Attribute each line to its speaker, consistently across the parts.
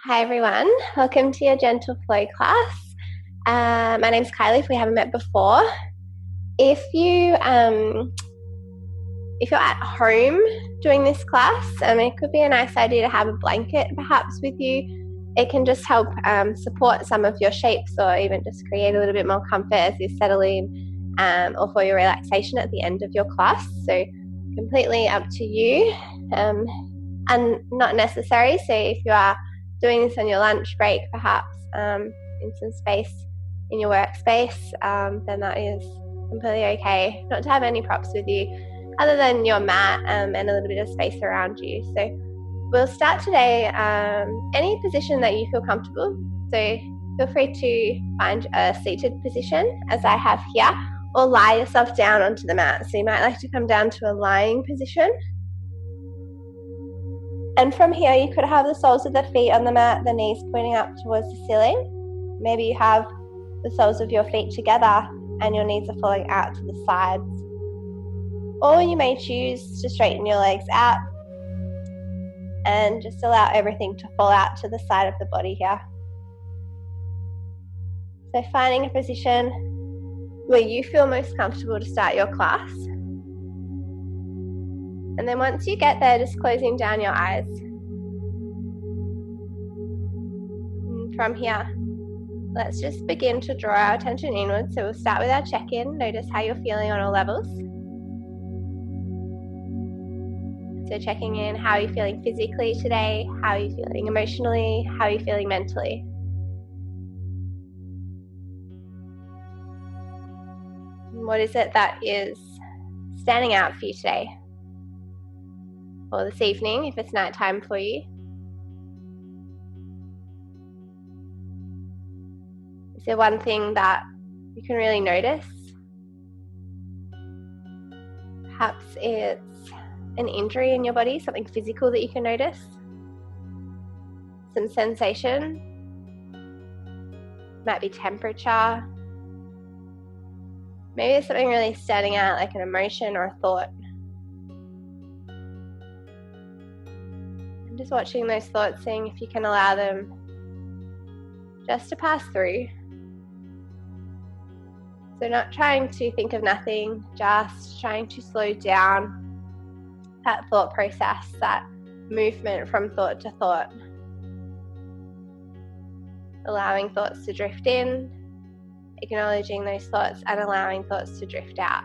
Speaker 1: Hi everyone, welcome to your Gentle Flow class. My name's Kylie, if we haven't met before. If you're at home doing this class, it could be a nice idea to have a blanket perhaps with you. It can just help support some of your shapes, or even just create a little bit more comfort as you settle in, or for your relaxation at the end of your class. So completely up to you, and not necessary. So if you are doing this on your lunch break, perhaps in some space in your workspace, then that is completely okay. Not to have any props with you other than your mat and a little bit of space around you. So we'll start today any position that you feel comfortable. So feel free to find a seated position as I have here, or lie yourself down onto the mat. So you might like to come down to a lying position. And from here, you could have the soles of the feet on the mat, the knees pointing up towards the ceiling. Maybe you have the soles of your feet together and your knees are falling out to the sides. Or you may choose to straighten your legs out and just allow everything to fall out to the side of the body here. So finding a position where you feel most comfortable to start your class. And then once you get there, just closing down your eyes. And from here, let's just begin to draw our attention inwards. So we'll start with our check-in. Notice how you're feeling on all levels. So checking in, how are you feeling physically today? How are you feeling emotionally? How are you feeling mentally? What is it that is standing out for you today? Or this evening, if it's nighttime for you? Is there one thing that you can really notice? Perhaps it's an injury in your body, something physical that you can notice. Some sensation. Might be temperature. Maybe there's something really standing out, like an emotion or a thought. Just watching those thoughts, seeing if you can allow them just to pass through. So not trying to think of nothing, just trying to slow down that thought process, that movement from thought to thought. Allowing thoughts to drift in, acknowledging those thoughts, and allowing thoughts to drift out.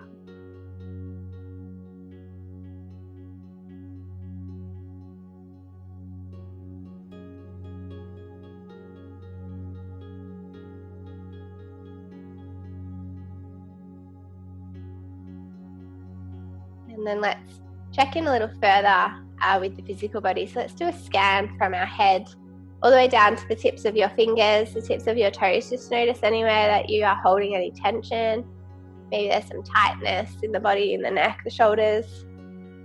Speaker 1: And then let's check in a little further with the physical body. So let's do a scan from our head all the way down to the tips of your fingers, the tips of your toes. Just notice anywhere that you are holding any tension. Maybe there's some tightness in the body, in the neck, the shoulders.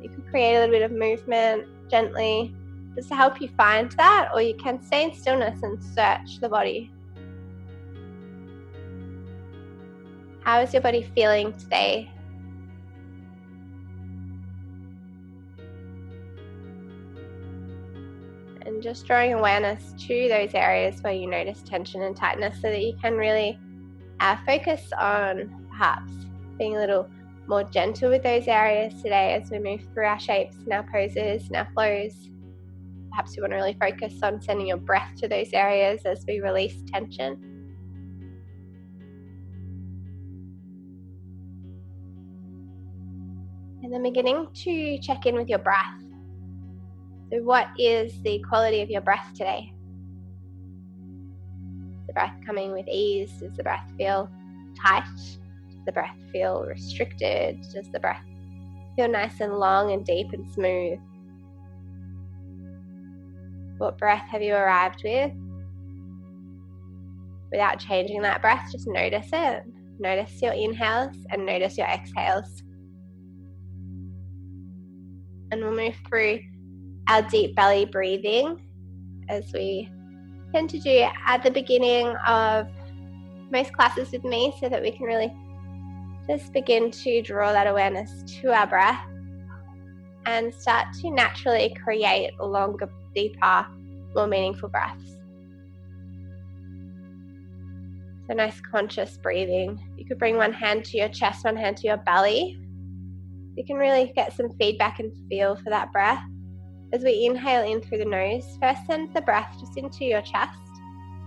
Speaker 1: You can create a little bit of movement gently just to help you find that, or you can stay in stillness and search the body. How is your body feeling today? And just drawing awareness to those areas where you notice tension and tightness, so that you can really focus on perhaps being a little more gentle with those areas today as we move through our shapes and our poses and our flows. Perhaps you want to really focus on sending your breath to those areas as we release tension. And then beginning to check in with your breath. So what is the quality of your breath today? Is the breath coming with ease? Does the breath feel tight? Does the breath feel restricted? Does the breath feel nice and long and deep and smooth? What breath have you arrived with? Without changing that breath, just notice it. Notice your inhales and notice your exhales. And we'll move through our deep belly breathing, as we tend to do at the beginning of most classes with me, so that we can really just begin to draw that awareness to our breath and start to naturally create longer, deeper more meaningful breaths. So nice conscious breathing. You could bring one hand to your chest, one hand to your belly. You can really get some feedback and feel for that breath. As we inhale in through the nose, first send the breath just into your chest,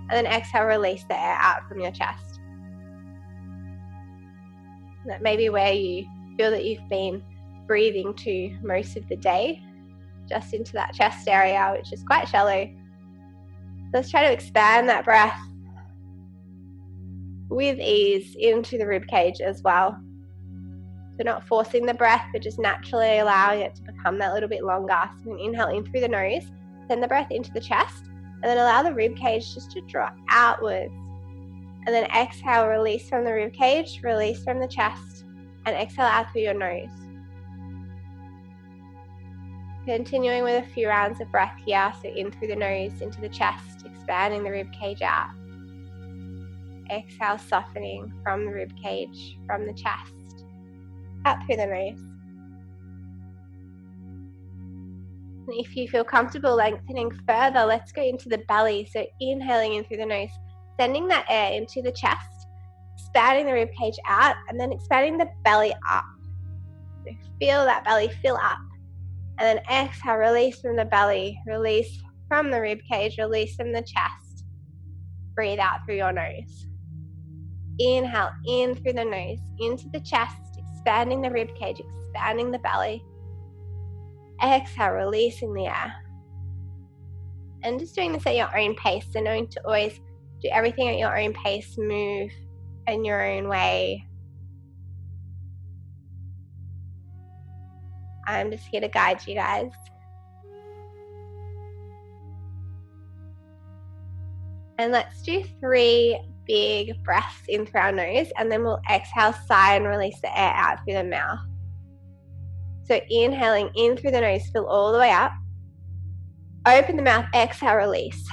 Speaker 1: and then exhale, release the air out from your chest. And that may be where you feel that you've been breathing to most of the day, just into that chest area, which is quite shallow. Let's try to expand that breath with ease into the rib cage as well. So not forcing the breath, but just naturally allowing it to become that little bit longer. So we inhale in through the nose, send the breath into the chest, and then allow the rib cage just to draw outwards. And then exhale, release from the rib cage, release from the chest, and exhale out through your nose. Continuing with a few rounds of breath here, so in through the nose, into the chest, expanding the rib cage out. Exhale, softening from the rib cage, from the chest, out through the nose. And if you feel comfortable lengthening further, let's go into the belly. So inhaling in through the nose, sending that air into the chest, expanding the rib cage out, and then expanding the belly up. So feel that belly fill up. And then exhale, release from the belly, release from the rib cage, release from the chest. Breathe out through your nose. Inhale in through the nose, into the chest, expanding the rib cage, expanding the belly. Exhale, releasing the air. And just doing this at your own pace, so knowing to always do everything at your own pace, move in your own way. I'm just here to guide you guys. And let's do 3 big breaths in through our nose, and then we'll exhale, sigh, and release the air out through the mouth. So inhaling in through the nose, fill all the way up. Open the mouth, exhale, release.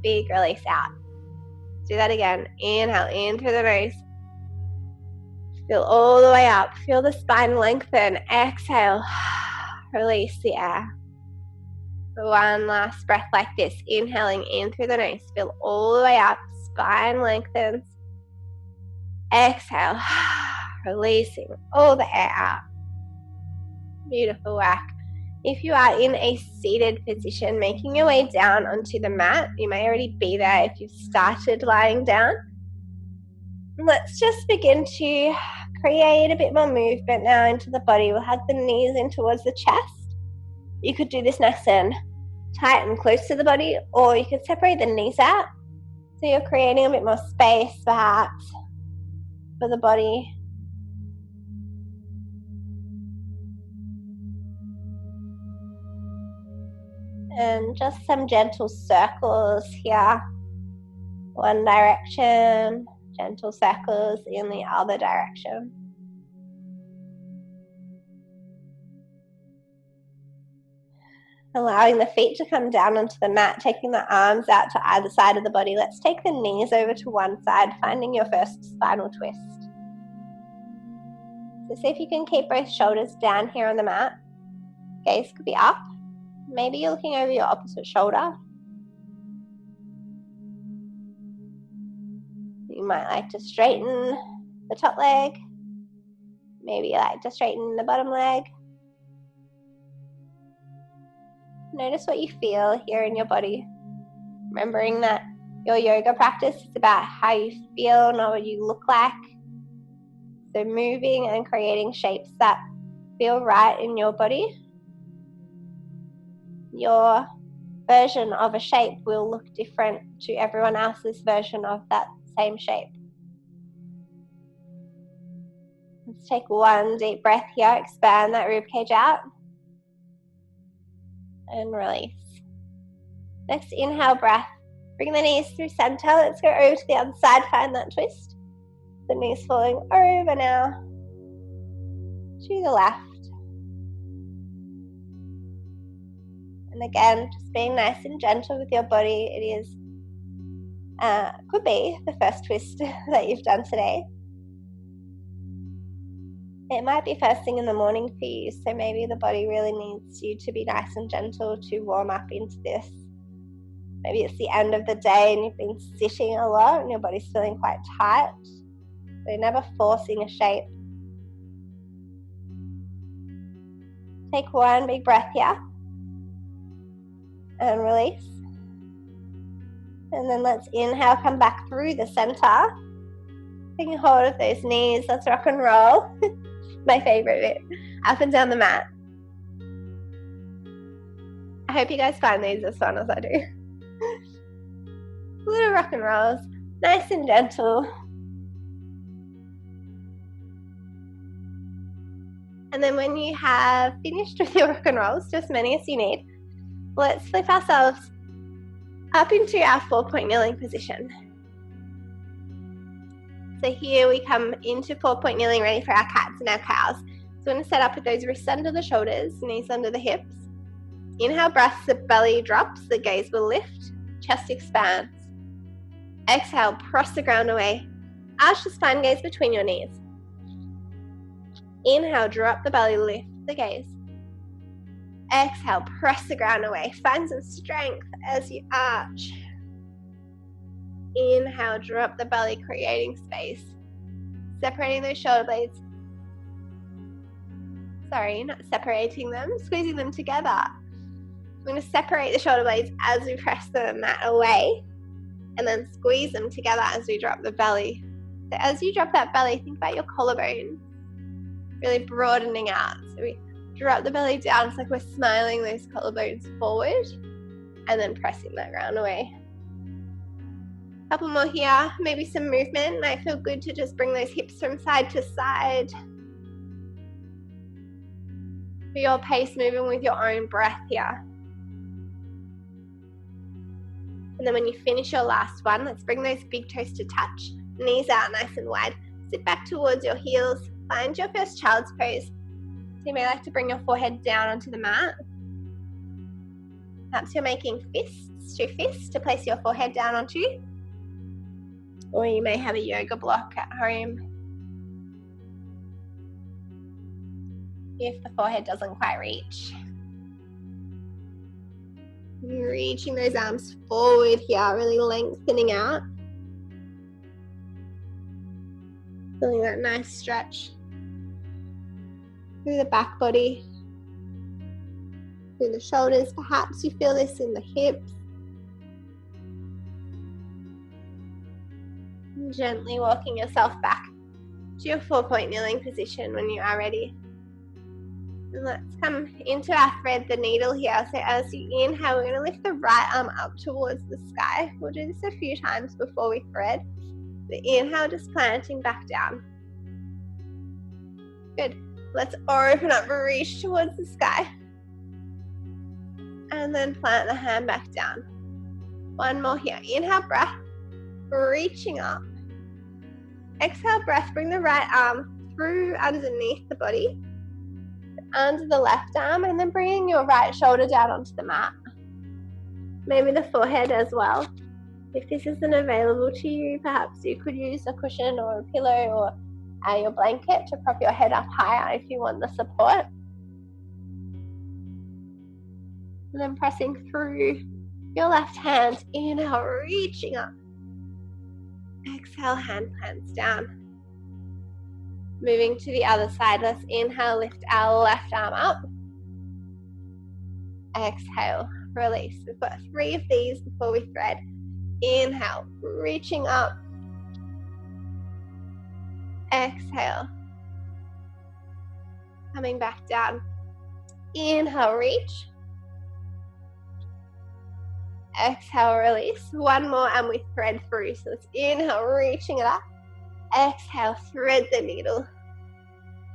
Speaker 1: Big release out. Let's do that again. Inhale in through the nose. Fill all the way up. Feel the spine lengthen. Exhale. Release the air. One last breath like this. Inhaling in through the nose. Fill all the way up. Spine lengthens. Exhale. Releasing all the air out. Beautiful work. If you are in a seated position, making your way down onto the mat, you may already be there if you've started lying down. Let's just begin to create a bit more movement now into the body. We'll hug the knees in towards the chest. You could do this nice and tight and close to the body, or you could separate the knees out. So you're creating a bit more space perhaps for the body. And just some gentle circles here. One direction, gentle circles in the other direction. Allowing the feet to come down onto the mat, taking the arms out to either side of the body. Let's take the knees over to one side, finding your first spinal twist. So see if you can keep both shoulders down here on the mat. Gaze could be up. Maybe you're looking over your opposite shoulder. You might like to straighten the top leg. Maybe you like to straighten the bottom leg. Notice what you feel here in your body. Remembering that your yoga practice is about how you feel, not what you look like. So moving and creating shapes that feel right in your body. Your version of a shape will look different to everyone else's version of that same shape. Let's take one deep breath here, expand that ribcage out, and release. Next inhale breath, bring the knees through center. Let's go over to the other side, find that twist. The knees falling over now to the left. And again, just being nice and gentle with your body. It is, could be the first twist that you've done today. It might be first thing in the morning for you, so maybe the body really needs you to be nice and gentle to warm up into this. Maybe it's the end of the day and you've been sitting a lot and your body's feeling quite tight. So never forcing a shape. Take one big breath here and release. And then let's inhale, come back through the center. Taking hold of those knees, let's rock and roll. My favorite bit, up and down the mat. I hope you guys find these as fun as I do. Little rock and rolls, nice and gentle. And then when you have finished with your rock and rolls, just many as you need, let's flip ourselves up into our 4-point kneeling position. So here we come into 4-point kneeling, ready for our cats and our cows. So we're going to set up with those wrists under the shoulders, knees under the hips. Inhale, breath, the belly drops, the gaze will lift, chest expands. Exhale, press the ground away. Arch the spine, gaze between your knees. Inhale, drop the belly, lift the gaze. Exhale, press the ground away. Find some strength as you arch. Inhale, drop the belly, creating space. Separating those shoulder blades. Sorry, not separating them, squeezing them together. I'm going to separate the shoulder blades as we press the mat away and then squeeze them together as we drop the belly. So as you drop that belly, think about your collarbone really broadening out. So we drop the belly down, it's like we're smiling those collarbones forward and then pressing that ground away. Couple more here, maybe some movement. Might feel good to just bring those hips from side to side. For your pace, moving with your own breath here. And then when you finish your last one, let's bring those big toes to touch. Knees out nice and wide. Sit back towards your heels. Find your first child's pose. So you may like to bring your forehead down onto the mat. Perhaps you're making fists, 2 fists to place your forehead down onto. Or you may have a yoga block at home. If the forehead doesn't quite reach. Reaching those arms forward here, really lengthening out. Feeling that nice stretch through the back body, through the shoulders. Perhaps you feel this in the hips. And gently walking yourself back to your 4-point kneeling position when you are ready. And let's come into our thread the needle here. So as you inhale, we're going to lift the right arm up towards the sky. We'll do this a few times before we thread. The inhale, just planting back down. Good. Let's open up, reach towards the sky. And then plant the hand back down. One more here. Inhale, breath, reaching up. Exhale, breath, bring the right arm through underneath the body, under the left arm, and then bringing your right shoulder down onto the mat. Maybe the forehead as well. If this isn't available to you, perhaps you could use a cushion or a pillow or your blanket to prop your head up higher if you want the support. And then pressing through your left hand, inhale, reaching up. Exhale, hand plants down. Moving to the other side, let's inhale, lift our left arm up. Exhale, release. We've got 3 of these before we thread. Inhale, reaching up. Exhale, coming back down. Inhale, reach. Exhale, release. One more and we thread through. So let's inhale, reaching it up. Exhale, thread the needle.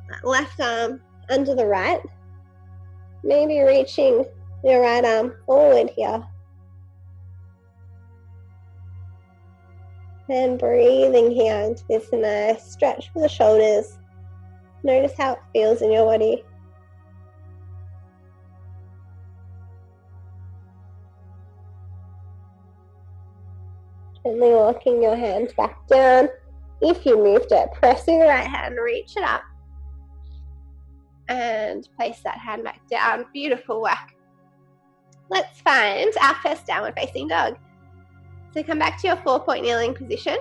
Speaker 1: That left arm under the right. Maybe reaching your right arm forward here. And breathing here into this nice stretch for the shoulders. Notice how it feels in your body. Gently walking your hand back down. If you moved it, pressing the right hand, reach it up. And place that hand back down. Beautiful work. Let's find our first downward facing dog. So come back to your 4-point kneeling position.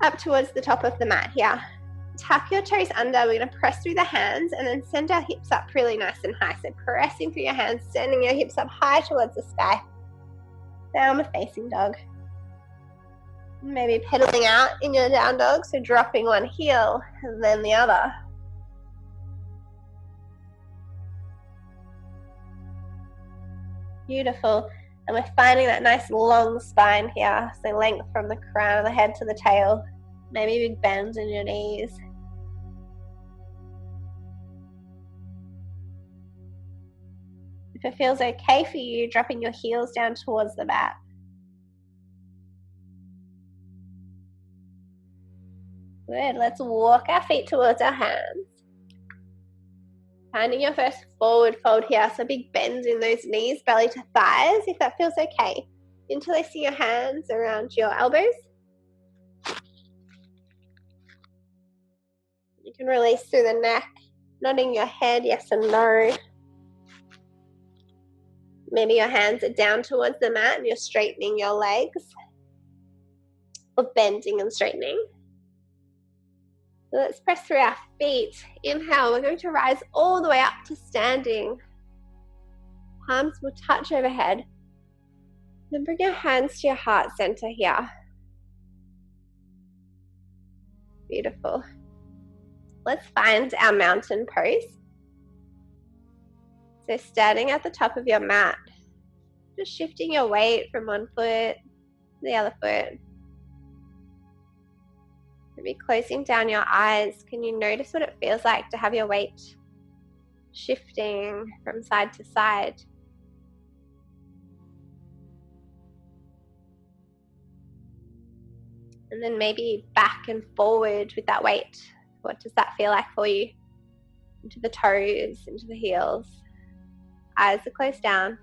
Speaker 1: Up towards the top of the mat here. Tuck your toes under. We're going to press through the hands and then send our hips up really nice and high. So pressing through your hands, sending your hips up high towards the sky. Downward facing dog. Maybe pedaling out in your down dog, so dropping one heel and then the other. Beautiful. And we're finding that nice long spine here. So length from the crown of the head to the tail. Maybe big bends in your knees. If it feels okay for you, dropping your heels down towards the mat. Good. Let's walk our feet towards our hands. Finding your first forward fold here, so big bends in those knees, belly to thighs, if that feels okay. Interlacing your hands around your elbows. You can release through the neck, nodding your head yes and no. Maybe your hands are down towards the mat and you're straightening your legs, or bending and straightening. So let's press through our feet. Inhale, we're going to rise all the way up to standing. Palms will touch overhead. Then bring your hands to your heart center here. Beautiful. Let's find our mountain pose. So standing at the top of your mat, just shifting your weight from one foot to the other foot. Maybe closing down your eyes. Can you notice what it feels like to have your weight shifting from side to side? And then maybe back and forward with that weight. What does that feel like for you? Into the toes, into the heels. Eyes are closed down.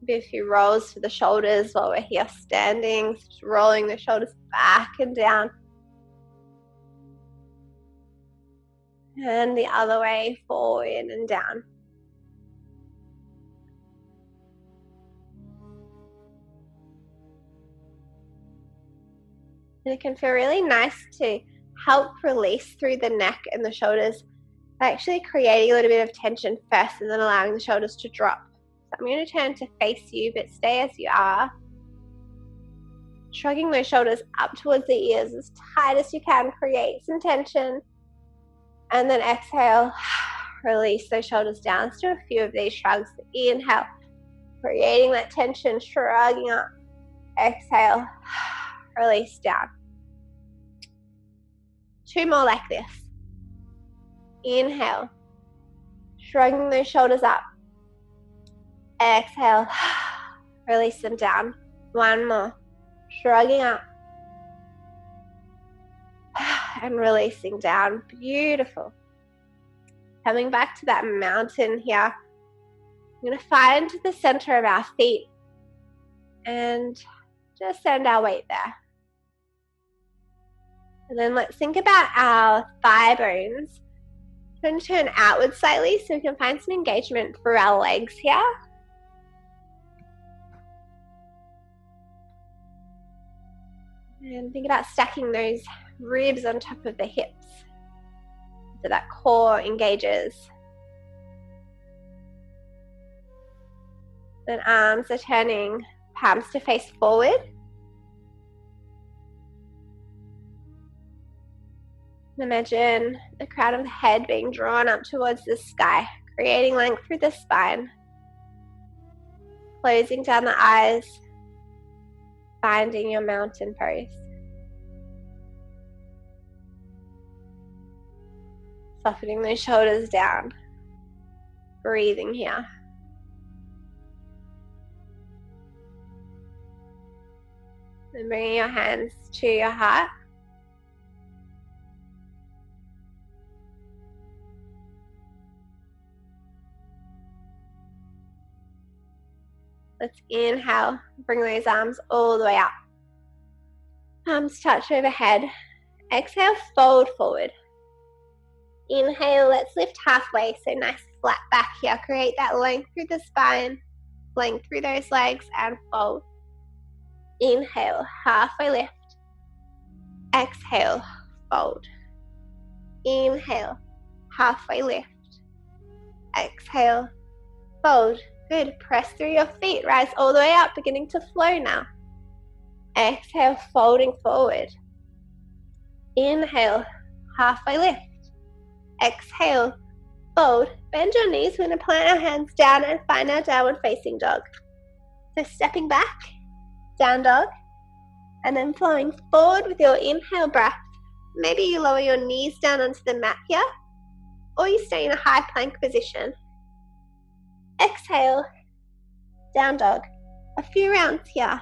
Speaker 1: Maybe a few rolls to the shoulders while we're here standing, just rolling the shoulders back and down. And the other way, forward and down. And it can feel really nice to help release through the neck and the shoulders by actually creating a little bit of tension first and then allowing the shoulders to drop. So I'm going to turn to face you, but stay as you are. Shrugging those shoulders up towards the ears as tight as you can, create some tension. And then exhale, release those shoulders down. Let's do a few of these shrugs. Inhale, creating that tension, shrugging up. Exhale, release down. 2 more like this. Inhale, shrugging those shoulders up. Exhale, release them down. 1 more, shrugging up. And releasing down. Beautiful. Coming back to that mountain here. I'm going to find the center of our feet and just send our weight there. And then let's think about our thigh bones. We're going to turn outward slightly so we can find some engagement through our legs here. And think about stacking those ribs on top of the hips so that core engages. Then arms are turning, palms to face forward. Imagine the crown of the head being drawn up towards the sky, creating length through the spine. Closing down the eyes, finding your mountain pose. Softening those shoulders down. Breathing here. Then bringing your hands to your heart. Let's inhale, bring those arms all the way up. Arms touch overhead. Exhale, fold forward. Inhale, let's lift halfway, so nice flat back here. Create that length through the spine, length through those legs, and fold. Inhale, halfway lift. Exhale, fold. Inhale, halfway lift. Exhale, fold. Good. Press through your feet. Rise all the way up, beginning to flow now. Exhale, folding forward. Inhale, halfway lift. Exhale, fold. Bend your knees. We're going to plant our hands down and find our downward facing dog. So stepping back, down dog, and then flowing forward with your inhale breath. Maybe you lower your knees down onto the mat here, or you stay in a high plank position. Exhale, down dog. A few rounds here.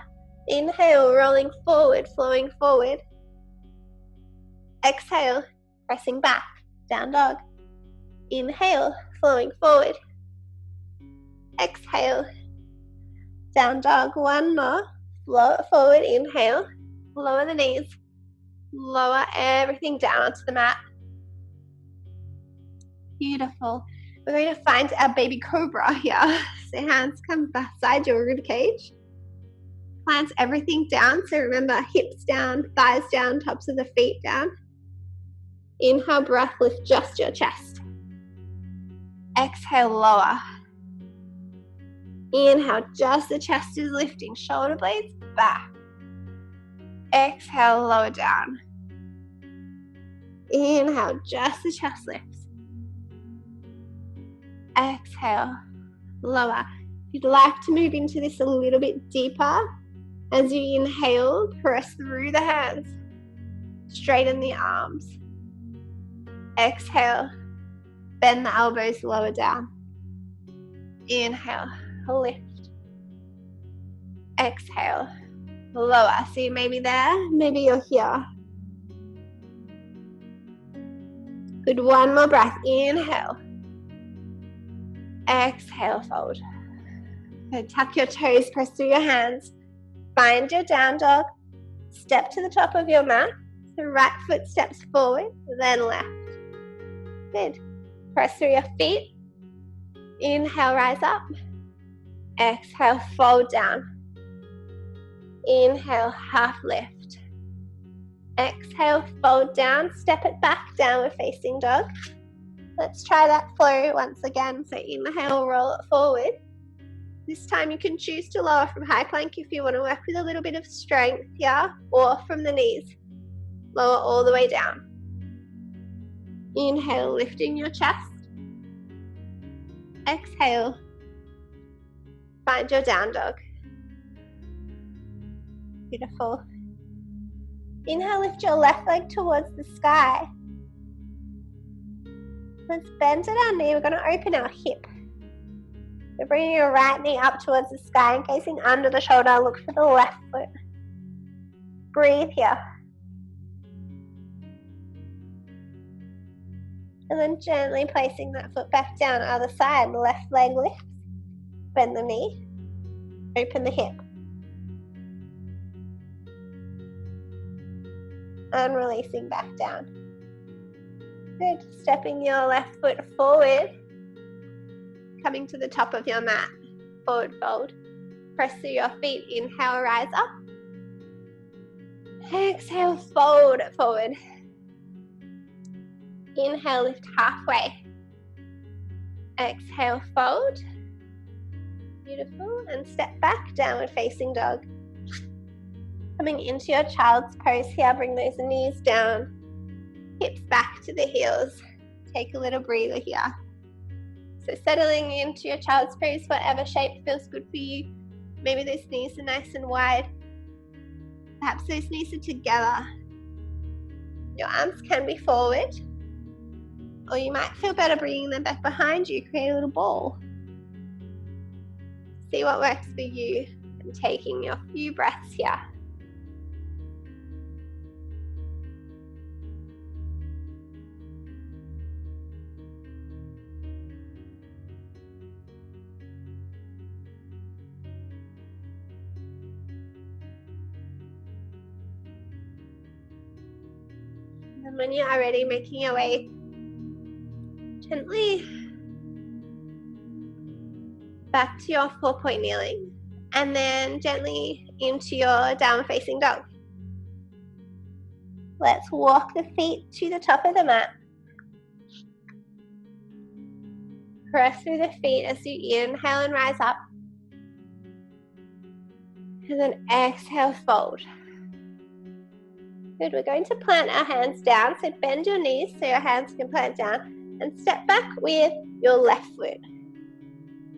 Speaker 1: Inhale, rolling forward, flowing forward. Exhale, pressing back, down dog. Inhale, flowing forward. Exhale, down dog. One more. Flow it forward, inhale. Lower the knees. Lower everything down onto the mat. Beautiful. We're going to find our baby cobra here. So hands come beside your rib cage. Plant everything down. So remember, hips down, thighs down, tops of the feet down. Inhale, breath, lift just your chest. Exhale, lower. Inhale, just the chest is lifting. Shoulder blades back. Exhale, lower down. Inhale, just the chest lifts. Exhale, lower. If you'd like to move into this a little bit deeper, as you inhale, press through the hands. Straighten the arms. Exhale, bend the elbows, lower down. Inhale, lift. Exhale, lower. So you may be there, maybe you're here. Good, one more breath. Inhale. Exhale, fold. Good, tuck your toes, press through your hands. Find your down dog. Step to the top of your mat. So right foot steps forward, then left. Good. Press through your feet. Inhale, rise up. Exhale, fold down. Inhale, half lift. Exhale, fold down. Step it back, downward facing dog. Let's try that flow once again. So inhale, roll it forward. This time you can choose to lower from high plank if you want to work with a little bit of strength here, or from the knees. Lower all the way down. Inhale, lifting your chest. Exhale, find your down dog. Beautiful. Inhale, lift your left leg towards the sky. Let's bend at our knee. We're going to open our hip. So bringing your right knee up towards the sky and gazing under the shoulder. Look for the left foot. Breathe here. And then gently placing that foot back down, other side. Left leg lifts. Bend the knee. Open the hip. And releasing back down. Good. Stepping your left foot forward. Coming to the top of your mat. Forward fold. Press through your feet. Inhale, rise up. Exhale, fold it forward. Inhale, lift halfway. Exhale, fold. Beautiful. And step back, downward facing dog. Coming into your child's pose here, bring those knees down. Hips back to the heels. Take a little breather here. So settling into your child's pose, whatever shape feels good for you. Maybe those knees are nice and wide. Perhaps those knees are together. Your arms can be forward. Or you might feel better bringing them back behind you. Create a little ball. See what works for you. And taking your few breaths here. And when you are ready, making your way gently back to your 4-point kneeling, and then gently into your down facing dog. Let's walk the feet to the top of the mat. Press through the feet as you inhale and rise up. And then exhale, fold. Good, we're going to plant our hands down, so bend your knees so your hands can plant down, and step back with your left foot.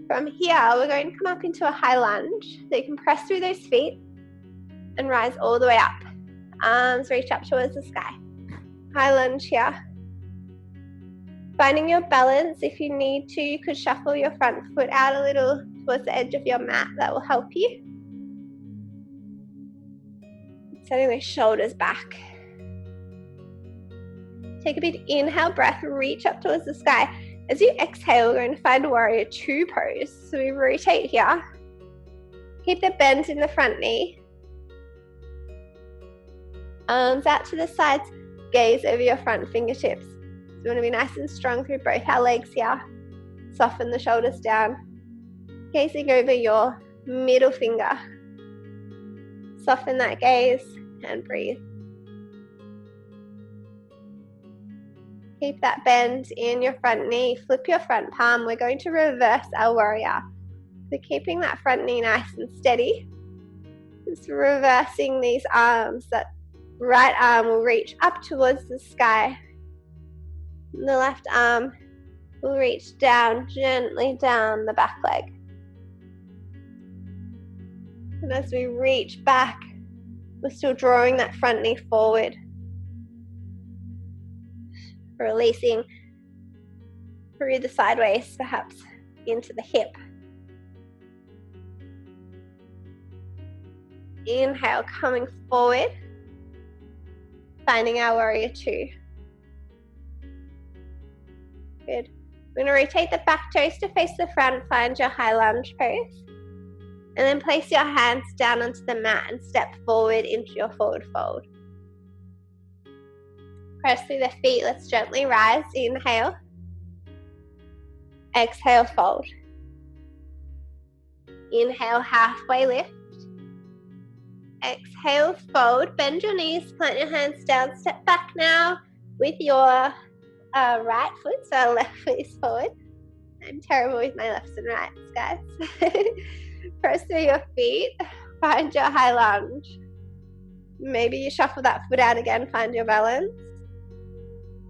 Speaker 1: From here, we're going to come up into a high lunge, so you can press through those feet and rise all the way up. Arms reach up towards the sky. High lunge here. Finding your balance, if you need to, you could shuffle your front foot out a little towards the edge of your mat. That will help you. Setting those shoulders back. Take a big inhale breath, reach up towards the sky. As you exhale, we're going to find warrior 2 pose. So we rotate here. Keep the bend in the front knee. Arms out to the sides, gaze over your front fingertips. So you want to be nice and strong through both our legs here. Soften the shoulders down. Gazing over your middle finger. Soften that gaze and breathe. Keep that bend in your front knee. Flip your front palm. We're going to reverse our warrior. So keeping that front knee nice and steady. Just reversing these arms. That right arm will reach up towards the sky. And the left arm will reach down, gently down the back leg. And as we reach back, we're still drawing that front knee forward. Releasing through the sideways, perhaps into the hip. Inhale, coming forward. Finding our warrior 2. Good. We're going to rotate the back toes to face the front. Find your high lunge pose. And then place your hands down onto the mat and step forward into your forward fold. Press through the feet. Let's gently rise. Inhale. Exhale, fold. Inhale, halfway lift. Exhale, fold. Bend your knees, plant your hands down. Step back now with your right foot, so our left foot is forward. I'm terrible with my lefts and rights, guys. Press through your feet. Find your high lunge. Maybe you shuffle that foot out again. Find your balance.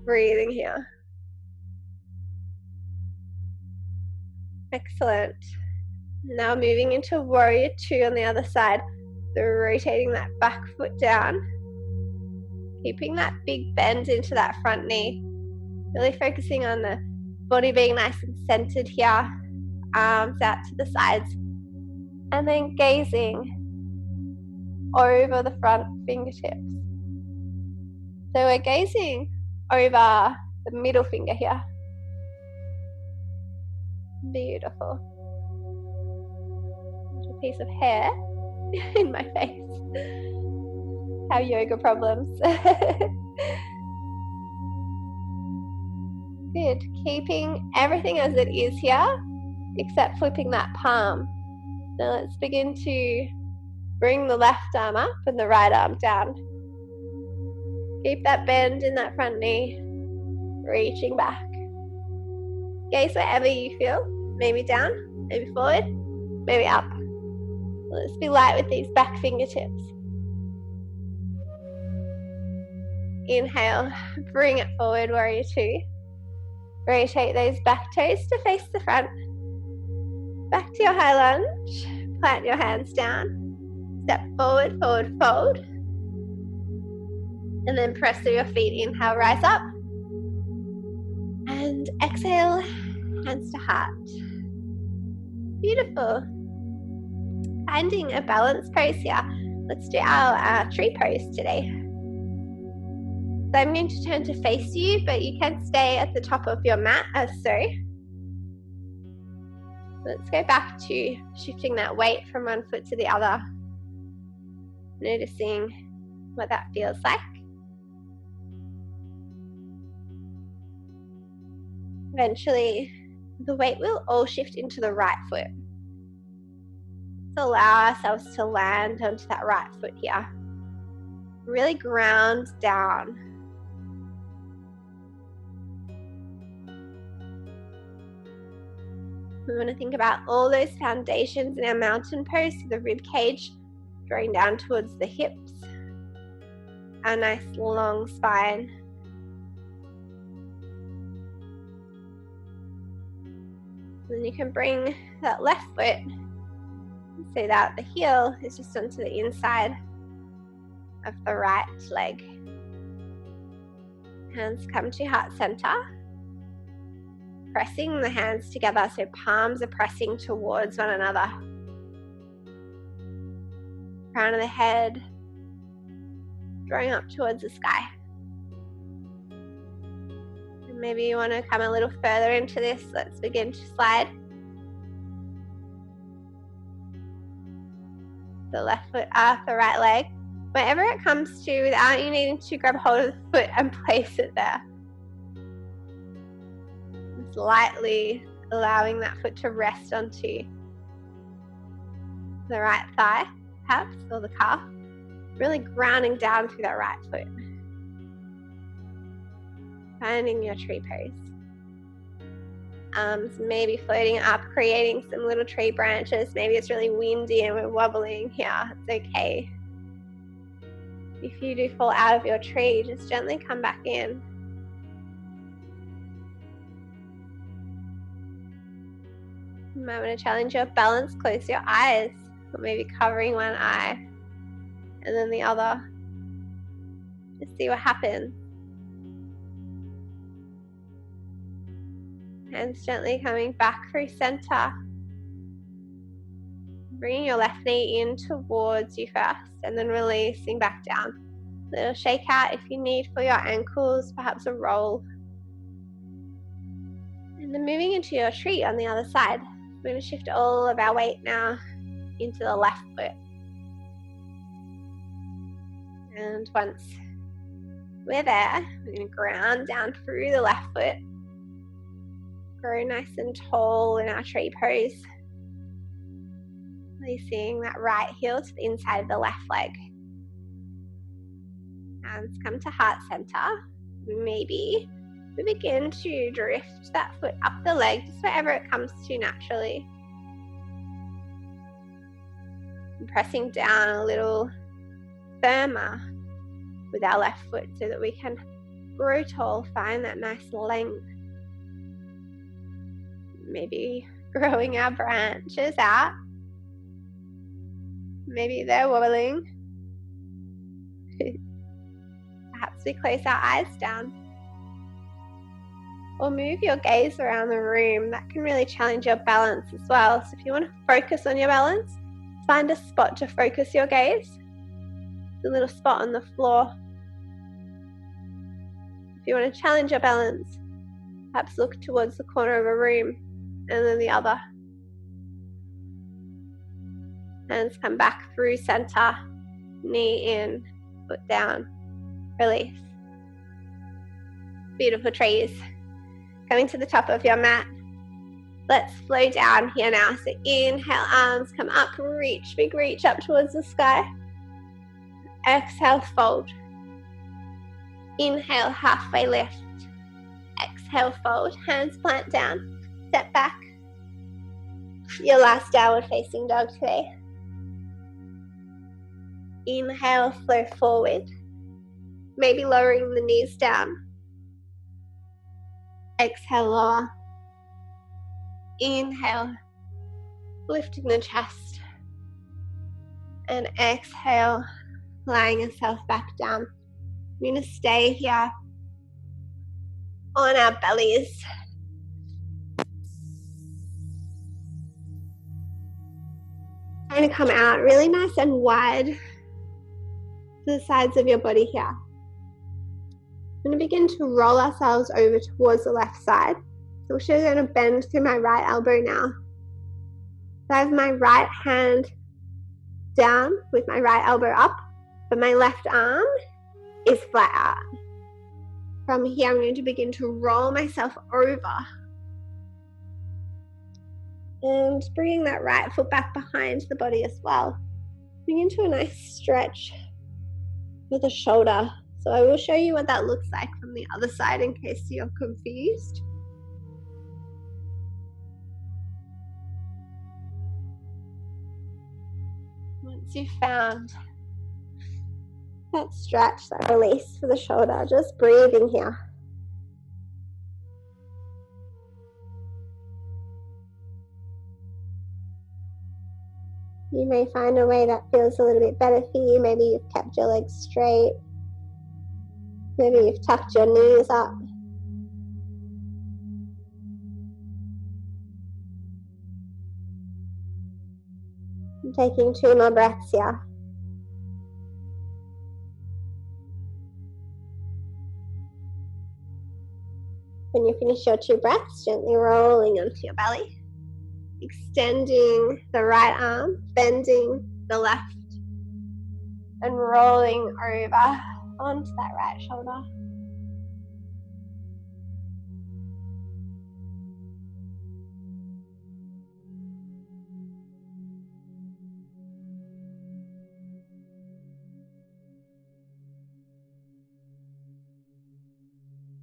Speaker 1: Breathing here. Excellent. Now moving into warrior 2 on the other side. So rotating that back foot down. Keeping that big bend into that front knee. Really focusing on the body being nice and centered here. Arms out to the sides. And then gazing over the front fingertips. So we're gazing over the middle finger here. Beautiful. There's a piece of hair in my face. Have yoga problems. Good. Keeping everything as it is here, except flipping that palm. Now let's begin to bring the left arm up and the right arm down. Keep that bend in that front knee, reaching back. Gaze wherever you feel, maybe down, maybe forward, maybe up. Let's be light with these back fingertips. Inhale, bring it forward, warrior 2. Rotate those back toes to face the front. Back to your high lunge, plant your hands down, step forward, forward fold, and then press through your feet. Inhale, rise up, and exhale, hands to heart. Beautiful. Finding a balanced pose here. Let's do our tree pose today. So I'm going to turn to face you, but you can stay at the top of your mat as so. Let's go back to shifting that weight from one foot to the other. Noticing what that feels like. Eventually, the weight will all shift into the right foot. Let's allow ourselves to land onto that right foot here. Really ground down. We want to think about all those foundations in our mountain pose, so the rib cage drawing down towards the hips, a nice long spine. Then you can bring that left foot so that the heel is just onto the inside of the right leg. Hands come to heart center. Pressing the hands together so palms are pressing towards one another. Crown of the head drawing up towards the sky. And maybe you want to come a little further into this. Let's begin to slide the left foot off the right leg. Wherever it comes to, without you needing to grab hold of the foot and place it there. Lightly allowing that foot to rest onto the right thigh, perhaps, or the calf. Really grounding down through that right foot. Finding your tree pose. Arms maybe floating up, creating some little tree branches. Maybe it's really windy and we're wobbling here. It's okay. If you do fall out of your tree, just gently come back in. You might want to challenge your balance, close your eyes, or maybe covering one eye and then the other. Just see what happens. Hands gently coming back through center. Bringing your left knee in towards you first and then releasing back down. Little shake out if you need for your ankles, perhaps a roll. And then moving into your tree on the other side. We're going to shift all of our weight now into the left foot. And once we're there, we're going to ground down through the left foot. Grow nice and tall in our tree pose. Releasing that right heel to the inside of the left leg. Hands come to heart center. Maybe we begin to drift that foot up the leg, just wherever it comes to naturally. And pressing down a little firmer with our left foot so that we can grow tall, find that nice length. Maybe growing our branches out. Maybe they're wobbling. Perhaps we close our eyes down. Or move your gaze around the room. That can really challenge your balance as well. So if you want to focus on your balance, find a spot to focus your gaze. A little spot on the floor. If you want to challenge your balance, perhaps look towards the corner of a room and then the other. Hands come back through center, knee in, foot down, release. Beautiful trees. Coming to the top of your mat. Let's flow down here now. So inhale, arms come up, reach, big reach up towards the sky. Exhale, fold. Inhale, halfway lift. Exhale, fold. Hands plant down. Step back. Your last downward facing dog today. Inhale, flow forward. Maybe lowering the knees down. Exhale, lower. Inhale, lifting the chest. And exhale, lying yourself back down. We're going to stay here on our bellies. Trying to come out really nice and wide to the sides of your body here. I'm going to begin to roll ourselves over towards the left side. So we're going to bend through my right elbow now. So I have my right hand down with my right elbow up, but my left arm is flat out. From here, I'm going to begin to roll myself over And bringing that right foot back behind the body as well. Bring into a nice stretch with the shoulder. So I will show you what that looks like from the other side in case you're confused. Once you've found that stretch, that release for the shoulder, just breathe in here. You may find a way that feels a little bit better for you. Maybe you've kept your legs straight. Maybe you've tucked your knees up. I'm taking 2 more breaths here. When you finish your 2 breaths, gently rolling onto your belly. Extending the right arm, bending the left, and rolling over onto that right shoulder.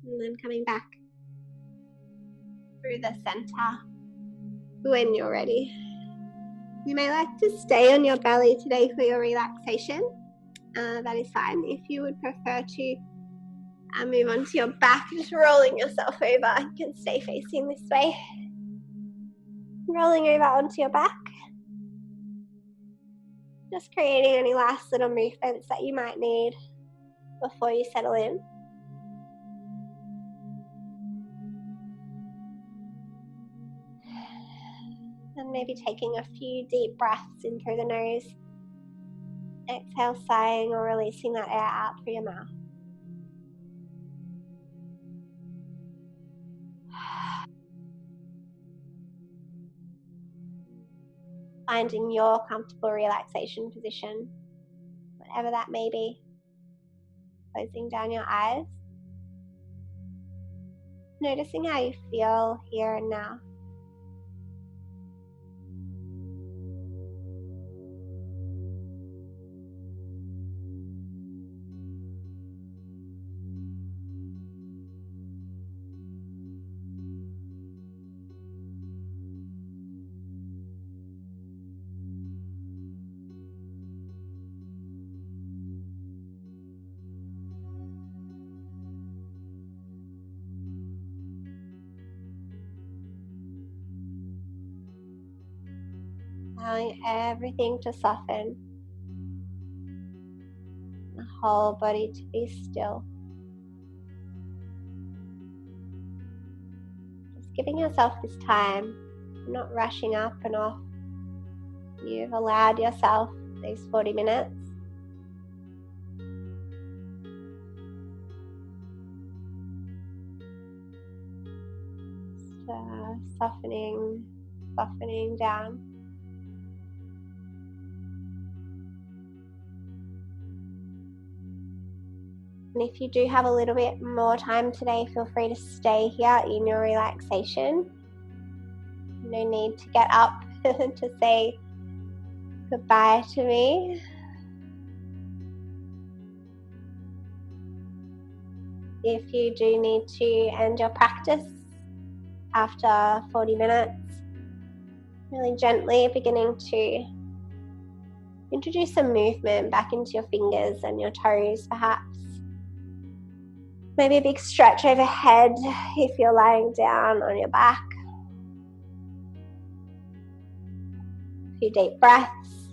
Speaker 1: And then coming back through the center when you're ready. You may like to stay on your belly today for your relaxation. That is fine. If you would prefer to move onto your back, just rolling yourself over, you can stay facing this way. Rolling over onto your back. Just creating any last little movements that you might need before you settle in. And maybe taking a few deep breaths in through the nose. Exhale, sighing or releasing that air out through your mouth. Finding your comfortable relaxation position, whatever that may be. Closing down your eyes. Noticing how you feel here and now. Allowing everything to soften. The whole body to be still. Just giving yourself this time. You're not rushing up and off. You've allowed yourself these 40 minutes. Just softening down. And if you do have a little bit more time today, feel free to stay here in your relaxation. No need to get up to say goodbye to me. If you do need to end your practice after 40 minutes, really gently beginning to introduce some movement back into your fingers and your toes perhaps. Maybe a big stretch overhead if you're lying down on your back. A few deep breaths.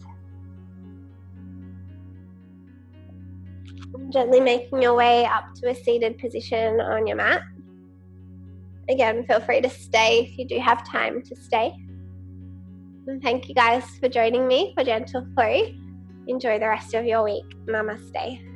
Speaker 1: Gently making your way up to a seated position on your mat. Again, feel free to stay if you do have time to stay. And thank you guys for joining me for Gentle Flow. Enjoy the rest of your week. Namaste.